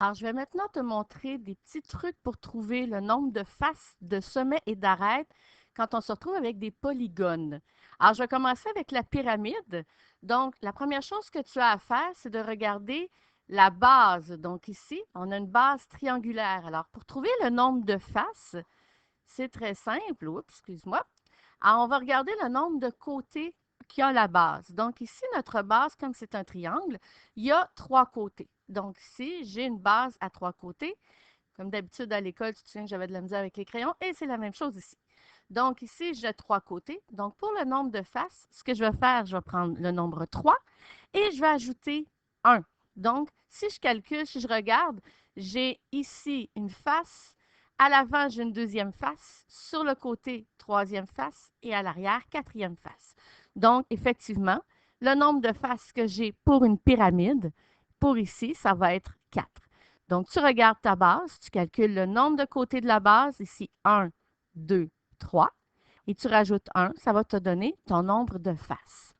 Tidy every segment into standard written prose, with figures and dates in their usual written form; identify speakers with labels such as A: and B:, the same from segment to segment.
A: Alors, je vais maintenant te montrer des petits trucs pour trouver le nombre de faces, de sommets et d'arêtes quand on se retrouve avec des polygones. Alors, je vais commencer avec la pyramide. Donc, la première chose que tu as à faire, c'est de regarder la base. Donc, ici, on a une base triangulaire. Alors, pour trouver le nombre de faces, c'est très simple. Oups, excuse-moi. Alors, on va regarder le nombre de côtés qu'il y a la base. Donc, ici, notre base, comme c'est un triangle, il y a 3 côtés. Donc, ici, j'ai une base à 3 côtés. Comme d'habitude, à l'école, tu te souviens que j'avais de la misère avec les crayons, et c'est la même chose ici. Donc, ici, j'ai 3 côtés. Donc, pour le nombre de faces, ce que je vais faire, je vais prendre le nombre 3 et je vais ajouter 1. Donc, si je calcule, si je regarde, j'ai ici une face, à l'avant, j'ai une deuxième face, sur le côté, troisième face et à l'arrière, quatrième face. Donc, effectivement, le nombre de faces que j'ai pour une pyramide, pour ici, ça va être 4. Donc, tu regardes ta base, tu calcules le nombre de côtés de la base, ici 1, 2, 3, et tu rajoutes 1, ça va te donner ton nombre de faces.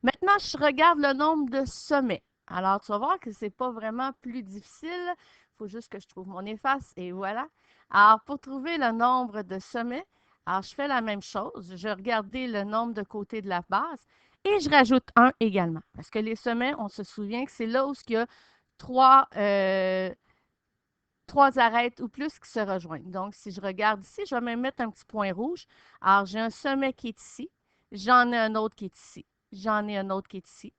A: Maintenant, je regarde le nombre de sommets. Alors, tu vas voir que ce n'est pas vraiment plus difficile. Il faut juste que je trouve mon efface et voilà. Alors, pour trouver le nombre de sommets, alors je fais la même chose. Je vais regarder le nombre de côtés de la base et je rajoute un également. Parce que les sommets, on se souvient que c'est là où il y a trois, euh, trois arêtes ou plus qui se rejoignent. Donc, si je regarde ici, je vais même mettre un petit point rouge. Alors, j'ai un sommet qui est ici. J'en ai un autre qui est ici. J'en ai un autre qui est ici.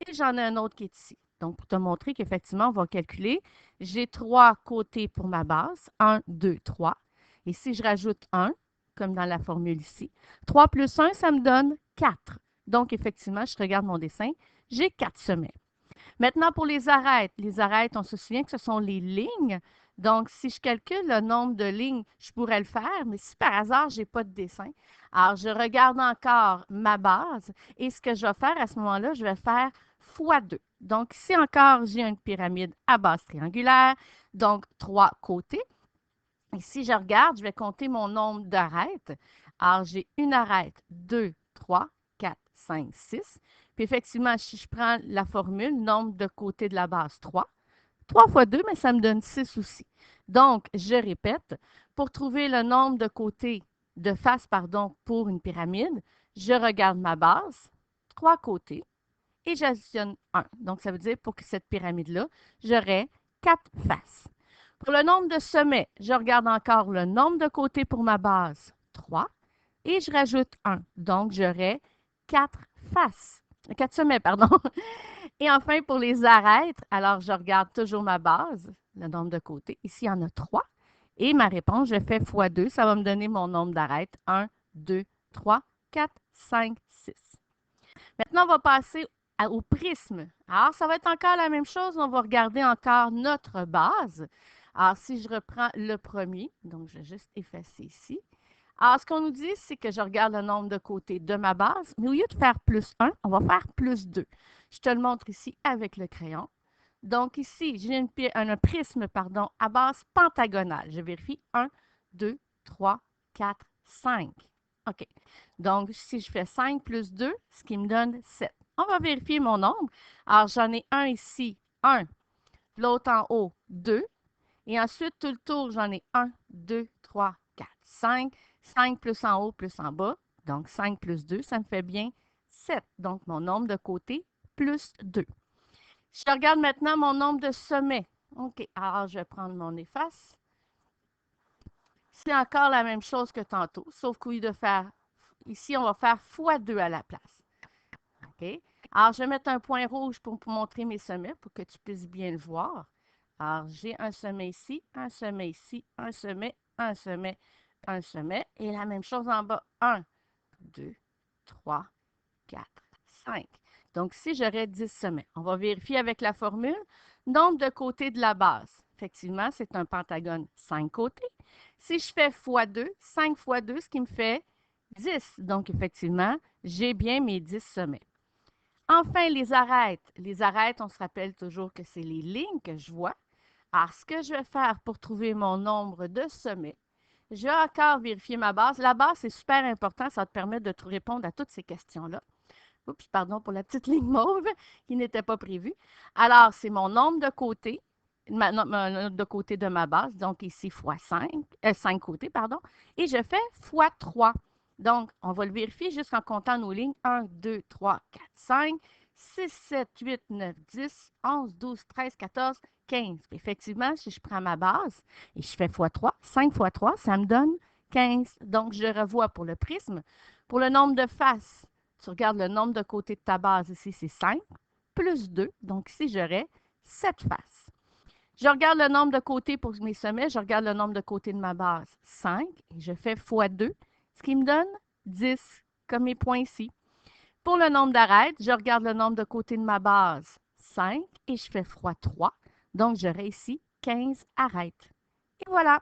A: Et j'en ai un autre qui est ici. Donc, pour te montrer qu'effectivement, on va calculer, j'ai 3 côtés pour ma base. Un, 2, 3. Et si je rajoute un, comme dans la formule ici, 3 plus un, ça me donne 4. Donc, effectivement, je regarde mon dessin, j'ai 4 sommets. Maintenant, pour les arêtes, on se souvient que ce sont les lignes. Donc, si je calcule le nombre de lignes, je pourrais le faire, mais si par hasard, je n'ai pas de dessin, alors je regarde encore ma base et ce que je vais faire à ce moment-là, je vais faire fois 2. Donc, ici encore, j'ai une pyramide à base triangulaire, donc 3 côtés. Et si je regarde, je vais compter mon nombre d'arêtes. Alors, j'ai une arête, 2, 3, 4, 5, 6. Puis effectivement, si je prends la formule, nombre de côtés de la base, 3. 3 fois 2, mais ça me donne 6 aussi. Donc, je répète, pour trouver le nombre de côtés, de faces, pardon, pour une pyramide, je regarde ma base, 3 côtés, et j'additionne 1. Donc, ça veut dire pour que cette pyramide-là, j'aurai 4 faces. Pour le nombre de sommets, je regarde encore le nombre de côtés pour ma base, 3, et je rajoute 1. Donc, j'aurai 4 faces. 4 sommets, pardon. Et enfin, pour les arêtes, alors je regarde toujours ma base, le nombre de côtés. Ici, il y en a 3. Et ma réponse, je fais fois 2. Ça va me donner mon nombre d'arêtes. 1, 2, 3, 4, 5, 6. Maintenant, on va passer au prisme. Alors, ça va être encore la même chose. On va regarder encore notre base. Alors, si je reprends le premier, donc je vais juste effacer ici. Alors, ce qu'on nous dit, c'est que je regarde le nombre de côtés de ma base, mais au lieu de faire plus 1, on va faire plus 2. Je te le montre ici avec le crayon. Donc, ici, j'ai un prisme pardon, à base pentagonale. Je vérifie 1, 2, 3, 4, 5. OK. Donc, si je fais 5 plus 2, ce qui me donne 7. On va vérifier mon nombre. Alors, j'en ai un ici, 1. L'autre en haut, 2. Et ensuite, tout le tour, j'en ai 1, 2, 3, 4, 5. 5 plus en haut, plus en bas. Donc, 5 plus 2, ça me fait bien 7. Donc, mon nombre de côtés, plus 2. Je regarde maintenant mon nombre de sommets. OK, alors je vais prendre mon efface. C'est encore la même chose que tantôt, sauf qu'au lieu de faire, ici, on va faire fois 2 à la place. OK? Alors, je vais mettre un point rouge pour montrer mes sommets, pour que tu puisses bien le voir. Alors, j'ai un sommet ici, un sommet ici, un sommet, un sommet, un sommet. Et la même chose en bas. 1, 2, 3, 4, 5. Donc, ici, j'aurais 10 sommets. On va vérifier avec la formule. Nombre de côtés de la base. Effectivement, c'est un pentagone 5 côtés. Si je fais fois 2, 5 fois 2, ce qui me fait 10. Donc, effectivement, j'ai bien mes 10 sommets. Enfin, les arêtes. Les arêtes, on se rappelle toujours que c'est les lignes que je vois. Alors, ce que je vais faire pour trouver mon nombre de sommets, je vais encore vérifier ma base. La base, c'est super important. Ça va te permettre de te répondre à toutes ces questions-là. Oups, pardon pour la petite ligne mauve qui n'était pas prévue. Alors, c'est mon nombre de côtés. de côté de ma base, donc ici fois 5, 5 côtés, pardon, et je fais fois 3. Donc, on va le vérifier juste en comptant nos lignes. 1, 2, 3, 4, 5, 6, 7, 8, 9, 10, 11, 12, 13, 14, 15. Effectivement, si je prends ma base et je fais fois 3, 5 fois 3, ça me donne 15. Donc, je revois pour le prisme. Pour le nombre de faces, tu regardes le nombre de côtés de ta base ici, c'est 5, plus 2. Donc, ici, j'aurais 7 faces. Je regarde le nombre de côtés pour mes sommets, je regarde le nombre de côtés de ma base, 5, et je fais fois 2, ce qui me donne 10, comme mes points ici. Pour le nombre d'arêtes, je regarde le nombre de côtés de ma base, 5, et je fais fois 3. Donc, j'aurai ici 15 arêtes. Et voilà,